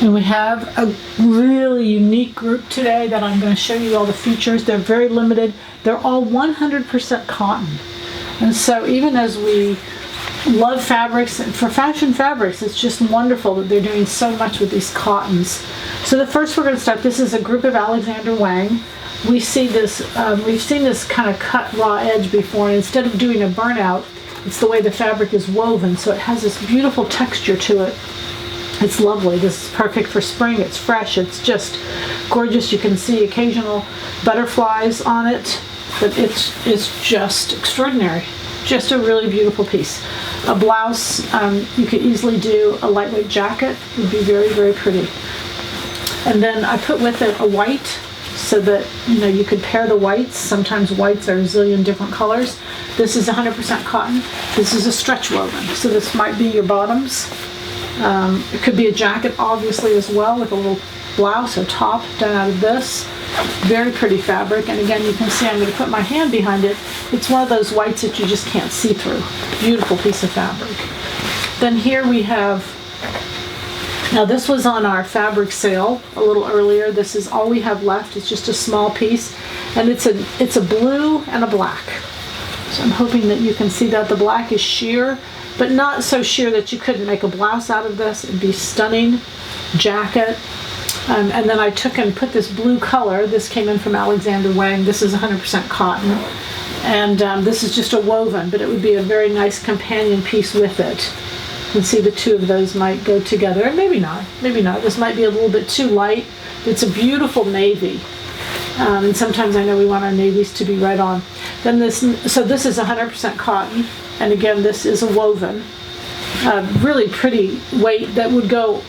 And we have a really unique group today that I'm going to show you all the features. They're very limited. They're all 100% cotton. And so even as we love fabrics, for fashion fabrics, it's just wonderful that they're doing so much with these cottons. So the first we're going to start, this is a group of Alexander Wang. We see this, we've seen this kind of cut raw edge before, and instead of doing a burnout, it's the way the fabric is woven, so it has this beautiful texture to it. It's lovely. This is perfect for spring. It's fresh. It's just gorgeous. You can see occasional butterflies on it, but it's just extraordinary. Just a really beautiful piece. A blouse, you could easily do a lightweight jacket. It would be very, very pretty. And then I put with it a white so that you could pair the whites. Sometimes whites are a zillion different colors. This is 100% cotton. This is a stretch woven, so this might be your bottoms. It could be a jacket, obviously, as well, with a little blouse or top done out of this. Very pretty fabric, and again, you can see I'm going to put my hand behind it. It's one of those whites that you just can't see through. Beautiful piece of fabric. Then here we have, now this was on our fabric sale a little earlier. This is all we have left. It's just a small piece, and it's a blue and a black. So I'm hoping that you can see that. The black is sheer, but not so sheer that you couldn't make a blouse out of this. It'd be stunning jacket. And then I took and put this blue color. This came in from Alexander Wang. This is 100% cotton. And this is just a woven, but it would be a very nice companion piece with it. You can see the two of those might go together. And maybe not. Maybe not. This might be a little bit too light. It's a beautiful navy. And sometimes I know we want our navies to be right on. Then this is 100% cotton. And again, this is a woven. Really pretty weight that would go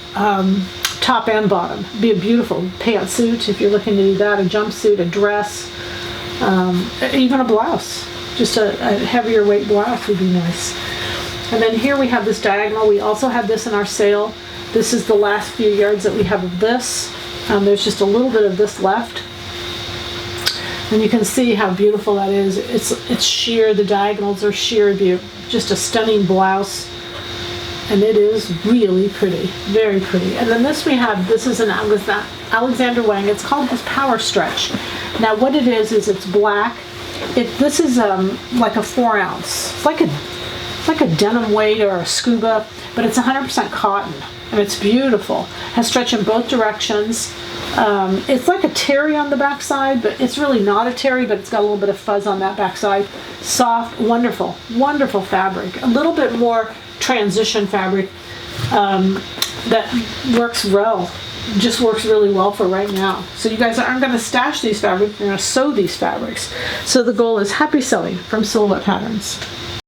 top and bottom. Be a beautiful pantsuit if you're looking to do that, a jumpsuit, a dress, even a blouse. Just a heavier weight blouse would be nice. And then here we have this diagonal. We also have this in our sale. This is the last few yards that we have of this. There's just a little bit of this left. And you can see how beautiful that is. It's sheer. The diagonals are sheer. It'd be just a stunning blouse. And it is really pretty, very pretty. And then this is an Alexander Wang. It's called this Power Stretch. Now what it is it's black. This is like a 4 ounce. It's like a denim weight or a scuba, but it's 100% cotton, and it's beautiful. It has stretch in both directions. It's like a terry on the backside, but it's really not a terry, but it's got a little bit of fuzz on that backside. Soft, wonderful, wonderful fabric. A little bit more transition fabric that works well. Just works really well for right now. So you guys aren't going to stash these fabrics, you're going to sew these fabrics. So the goal is happy sewing from Silhouette Patterns.